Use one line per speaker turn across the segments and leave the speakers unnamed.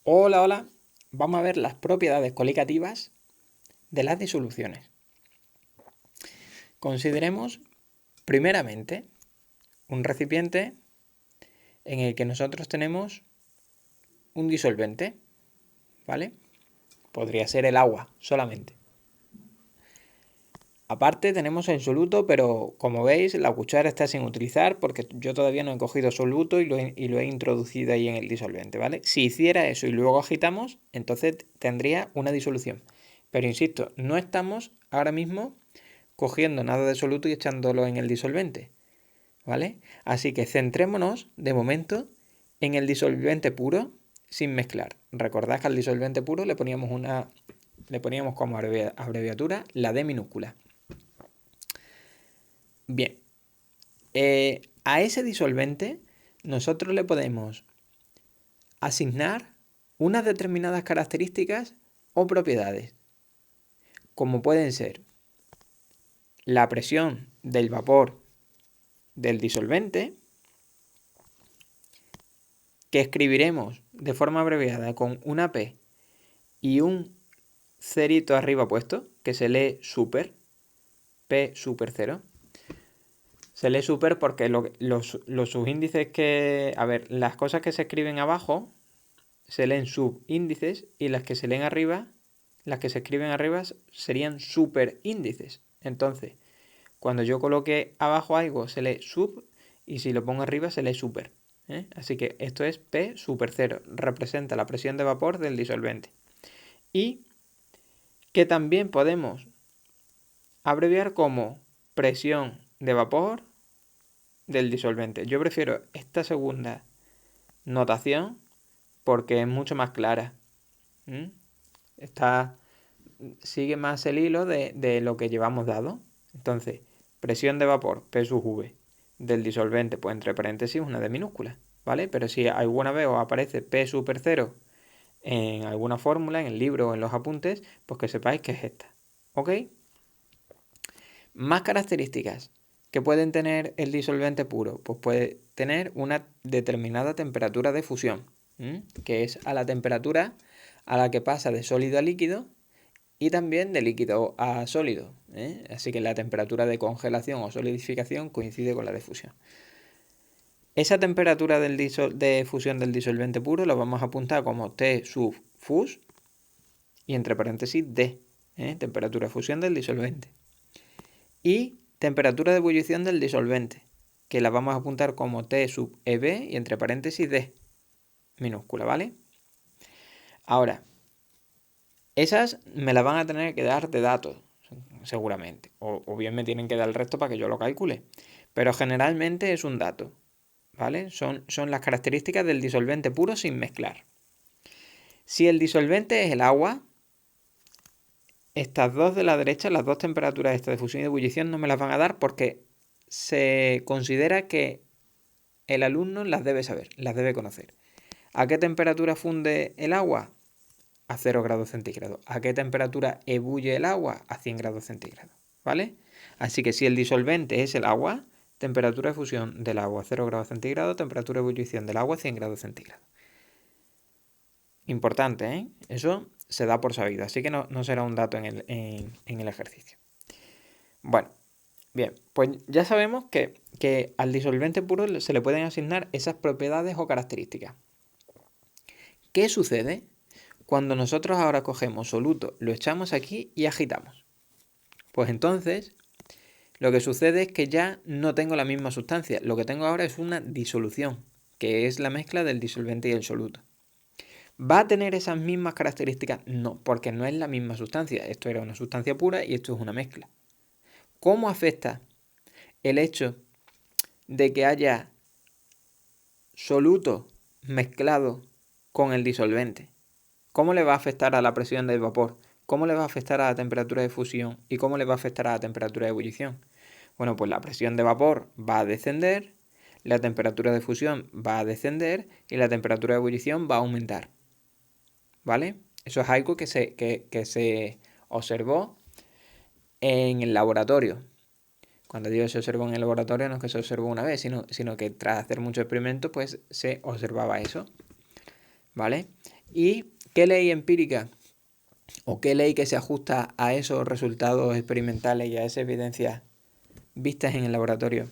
Hola, hola. Vamos a ver las propiedades coligativas de las disoluciones. Consideremos, primeramente, un recipiente en el que nosotros tenemos un disolvente, ¿vale? Podría ser el agua solamente. Aparte tenemos el soluto, pero como veis la cuchara está sin utilizar porque yo todavía no he cogido soluto y lo he introducido ahí en el disolvente, ¿vale? Si hiciera eso y luego agitamos, entonces tendría una disolución. Pero insisto, no estamos ahora mismo cogiendo nada de soluto y echándolo en el disolvente, ¿vale? Así que centrémonos de momento en el disolvente puro sin mezclar. Recordad que al disolvente puro le poníamos como abreviatura la D minúscula. Bien, a ese disolvente nosotros le podemos asignar unas determinadas características o propiedades, como pueden ser la presión del vapor del disolvente, que escribiremos de forma abreviada con una P y un cerito arriba puesto, que se lee super, P super 0. Se lee super porque los subíndices que... A ver, las cosas que se escriben abajo se leen subíndices y las que se leen arriba, las que se escriben arriba serían superíndices. Entonces, cuando yo coloque abajo algo se lee sub y si lo pongo arriba se lee super. Así que esto es P super 0, representa la presión de vapor del disolvente. Y que también podemos abreviar como presión de vapor del disolvente. Yo prefiero esta segunda notación porque es mucho más clara. Sigue más el hilo de lo que llevamos dado. Entonces, presión de vapor, P sub V, del disolvente, pues entre paréntesis una D minúscula, ¿vale? Pero si alguna vez os aparece P super 0 en alguna fórmula, en el libro o en los apuntes, pues que sepáis que es esta, ¿ok? Más características que pueden tener el disolvente puro, pues puede tener una determinada temperatura de fusión, que es a la temperatura a la que pasa de sólido a líquido y también de líquido a sólido. Así que la temperatura de congelación o solidificación coincide con la de fusión. Esa temperatura de fusión del disolvente puro la vamos a apuntar como T sub fus y entre paréntesis D, temperatura de fusión del disolvente. Y temperatura de ebullición del disolvente, que la vamos a apuntar como T sub EB y entre paréntesis D minúscula, ¿vale? Ahora, esas me las van a tener que dar de datos, seguramente. O bien me tienen que dar el resto para que yo lo calcule. Pero generalmente es un dato, ¿vale? Son las características del disolvente puro sin mezclar. Si el disolvente es el agua, estas dos de la derecha, las dos temperaturas estas de fusión y de ebullición, no me las van a dar porque se considera que el alumno las debe saber, las debe conocer. ¿A qué temperatura funde el agua? A 0 grados centígrados. ¿A qué temperatura ebulle el agua? A 100 grados centígrados, ¿vale? Así que si el disolvente es el agua, temperatura de fusión del agua 0 grados centígrados, temperatura de ebullición del agua 100 grados centígrados. Importante, ¿eh? Eso se da por sabido, así que no será un dato en el ejercicio. Bueno, bien, pues ya sabemos que al disolvente puro se le pueden asignar esas propiedades o características. ¿Qué sucede cuando nosotros ahora cogemos soluto, lo echamos aquí y agitamos? Pues entonces lo que sucede es que ya no tengo la misma sustancia. Lo que tengo ahora es una disolución, que es la mezcla del disolvente y el soluto. ¿Va a tener esas mismas características? No, porque no es la misma sustancia. Esto era una sustancia pura y esto es una mezcla. ¿Cómo afecta el hecho de que haya soluto mezclado con el disolvente? ¿Cómo le va a afectar a la presión del vapor? ¿Cómo le va a afectar a la temperatura de fusión? ¿Y cómo le va a afectar a la temperatura de ebullición? Bueno, pues la presión de vapor va a descender, la temperatura de fusión va a descender y la temperatura de ebullición va a aumentar. ¿Vale? Eso es algo que se observó en el laboratorio. Cuando digo se observó en el laboratorio no es que se observó una vez, sino que tras hacer muchos experimentos pues se observaba eso. ¿Vale? ¿Y qué ley empírica o qué ley que se ajusta a esos resultados experimentales y a esas evidencias vistas en el laboratorio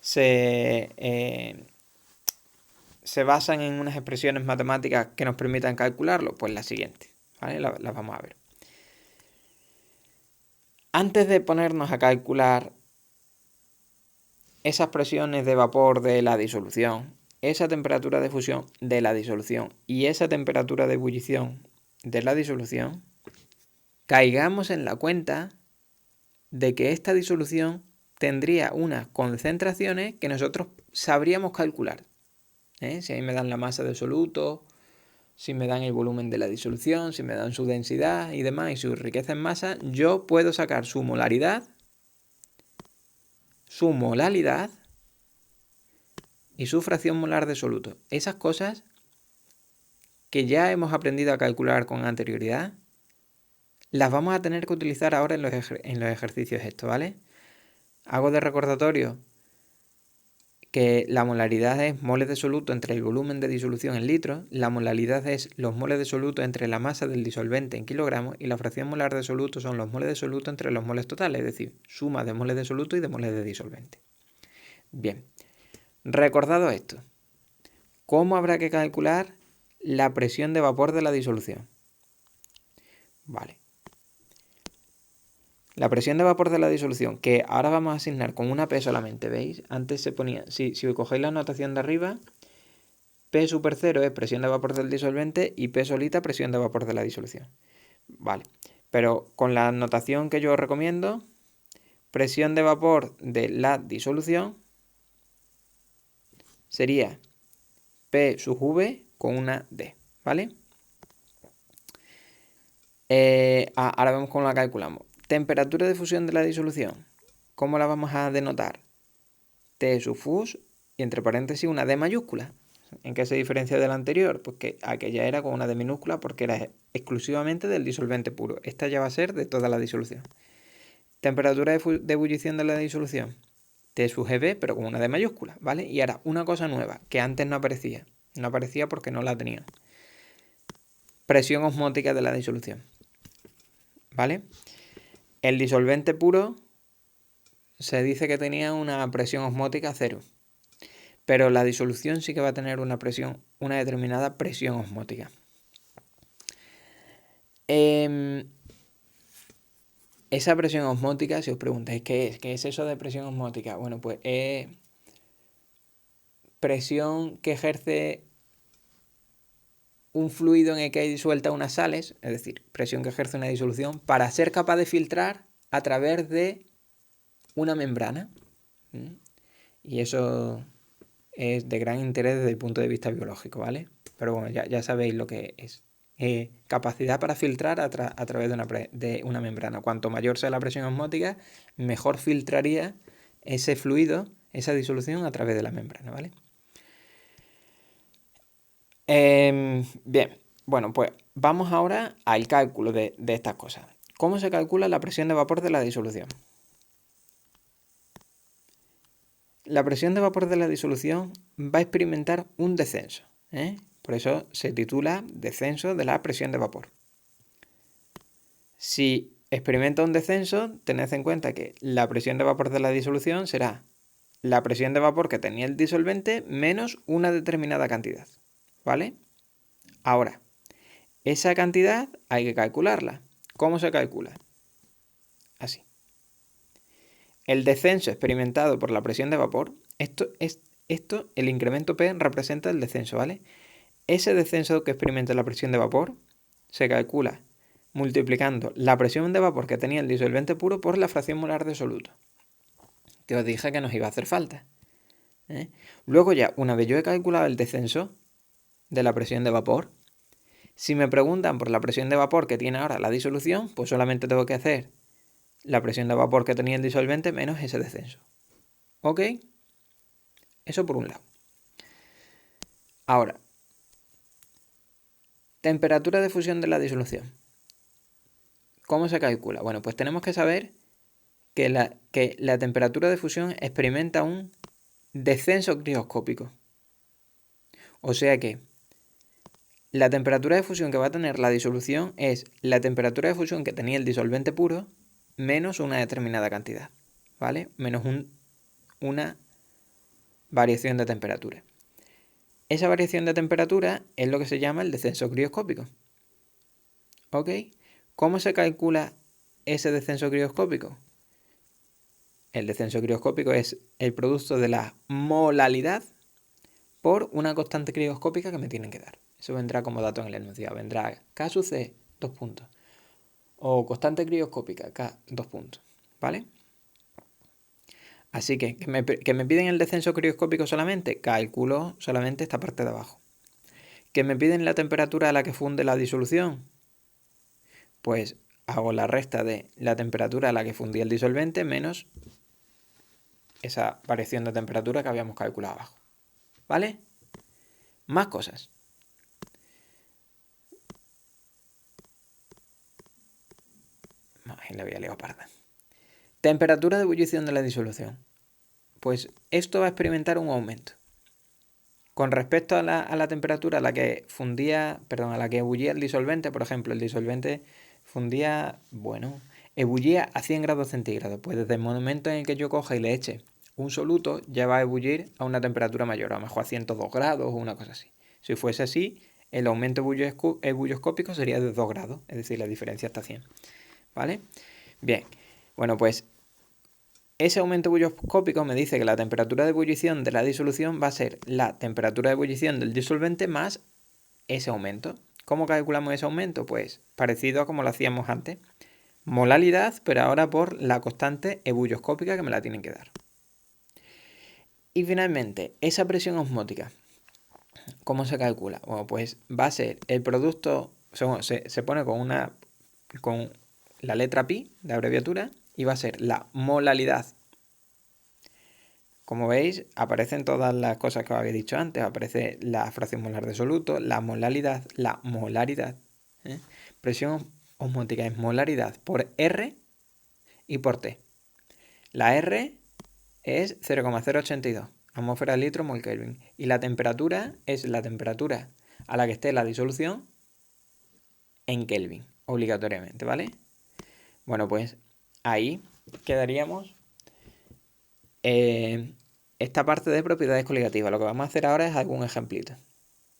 se basan en unas expresiones matemáticas que nos permitan calcularlo? Pues la siguiente, ¿vale? Las vamos a ver. Antes de ponernos a calcular esas presiones de vapor de la disolución, esa temperatura de fusión de la disolución y esa temperatura de ebullición de la disolución, caigamos en la cuenta de que esta disolución tendría unas concentraciones que nosotros sabríamos calcular. Si ahí me dan la masa de soluto, si me dan el volumen de la disolución, si me dan su densidad y demás, y su riqueza en masa, yo puedo sacar su molaridad y su fracción molar de soluto. Esas cosas que ya hemos aprendido a calcular con anterioridad, las vamos a tener que utilizar ahora en los ejercicios estos, ¿vale? Hago de recordatorio que la molaridad es moles de soluto entre el volumen de disolución en litros, la molaridad es los moles de soluto entre la masa del disolvente en kilogramos y la fracción molar de soluto son los moles de soluto entre los moles totales, es decir, suma de moles de soluto y de moles de disolvente. Bien, recordado esto, ¿cómo habrá que calcular la presión de vapor de la disolución? Vale. La presión de vapor de la disolución, que ahora vamos a asignar con una P solamente, ¿veis? Antes se ponía, si cogéis la notación de arriba, P super 0 es presión de vapor del disolvente y P solita presión de vapor de la disolución. Vale, pero con la notación que yo os recomiendo, presión de vapor de la disolución sería P sub V con una D, ¿vale? Ahora vemos cómo la calculamos. Temperatura de fusión de la disolución, ¿cómo la vamos a denotar? T sub fus y entre paréntesis una D mayúscula. ¿En qué se diferencia de la anterior? Pues que aquella era con una D minúscula porque era exclusivamente del disolvente puro. Esta ya va a ser de toda la disolución. Temperatura de ebullición de la disolución, T sub Gb, pero con una D mayúscula, ¿vale? Y ahora una cosa nueva que antes no aparecía. No aparecía porque no la tenía. Presión osmótica de la disolución, ¿vale? El disolvente puro se dice que tenía una presión osmótica 0. Pero la disolución sí que va a tener una determinada presión osmótica. Esa presión osmótica, si os preguntáis qué es eso de presión osmótica, bueno, pues es presión que ejerce un fluido en el que hay disueltas unas sales, es decir, presión que ejerce una disolución para ser capaz de filtrar a través de una membrana. Y eso es de gran interés desde el punto de vista biológico, ¿vale? Pero bueno, ya sabéis lo que es. Capacidad para filtrar a través de una membrana. Cuanto mayor sea la presión osmótica, mejor filtraría ese fluido, esa disolución a través de la membrana, ¿vale? Bien, bueno, pues vamos ahora al cálculo de estas cosas. ¿Cómo se calcula la presión de vapor de la disolución? La presión de vapor de la disolución va a experimentar un descenso, por eso se titula descenso de la presión de vapor. Si experimenta un descenso, tened en cuenta que la presión de vapor de la disolución será la presión de vapor que tenía el disolvente menos una determinada cantidad, ¿vale? Ahora, esa cantidad hay que calcularla. ¿Cómo se calcula? Así. El descenso experimentado por la presión de vapor, el incremento P representa el descenso, ¿vale? Ese descenso que experimenta la presión de vapor se calcula multiplicando la presión de vapor que tenía el disolvente puro por la fracción molar de soluto, que os dije que nos iba a hacer falta. Luego ya, una vez yo he calculado el descenso de la presión de vapor, si me preguntan por la presión de vapor que tiene ahora la disolución, pues solamente tengo que hacer la presión de vapor que tenía el disolvente menos ese descenso. ¿Ok? Eso por un lado. Ahora, temperatura de fusión de la disolución. ¿Cómo se calcula? Bueno, pues tenemos que saber que la temperatura de fusión experimenta un descenso crioscópico. O sea que la temperatura de fusión que va a tener la disolución es la temperatura de fusión que tenía el disolvente puro menos una determinada cantidad, ¿vale? Menos una variación de temperatura. Esa variación de temperatura es lo que se llama el descenso crioscópico. ¿Ok? ¿Cómo se calcula ese descenso crioscópico? El descenso crioscópico es el producto de la molalidad por una constante crioscópica que me tienen que dar. Eso vendrá como dato en el enunciado. Vendrá K sub C, 2 puntos. O constante crioscópica, K, 2 puntos. ¿Vale? Así que me piden el descenso crioscópico solamente, calculo solamente esta parte de abajo. ¿Que me piden la temperatura a la que funde la disolución? Pues hago la resta de la temperatura a la que fundía el disolvente menos esa variación de temperatura que habíamos calculado abajo. ¿Vale? Más cosas. Ahí la voy a liar parda. Temperatura de ebullición de la disolución. Pues esto va a experimentar un aumento. Con respecto a la temperatura a la que a la que ebullía el disolvente, por ejemplo, el disolvente ebullía a 100 grados centígrados. Pues desde el momento en el que yo coja y le eche un soluto, ya va a ebullir a una temperatura mayor, a lo mejor a 102 grados o una cosa así. Si fuese así, el aumento ebulloscópico sería de 2 grados, es decir, la diferencia está 100. ¿Vale? Bien, bueno, pues ese aumento ebulloscópico me dice que la temperatura de ebullición de la disolución va a ser la temperatura de ebullición del disolvente más ese aumento. ¿Cómo calculamos ese aumento? Pues parecido a como lo hacíamos antes. Molalidad, pero ahora por la constante ebulloscópica que me la tienen que dar. Y finalmente, esa presión osmótica, ¿cómo se calcula? Bueno, pues va a ser el producto, se pone con la letra pi de abreviatura y va a ser la molalidad. Como veis, aparecen todas las cosas que os había dicho antes. Aparece la fracción molar de soluto, la molaridad. Presión osmótica es molaridad por R y por T. La R es 0,082 atmósferas litro mol Kelvin. Y la temperatura es la temperatura a la que esté la disolución en Kelvin, obligatoriamente, ¿vale? Bueno, pues ahí quedaríamos esta parte de propiedades coligativas. Lo que vamos a hacer ahora es algún ejemplito.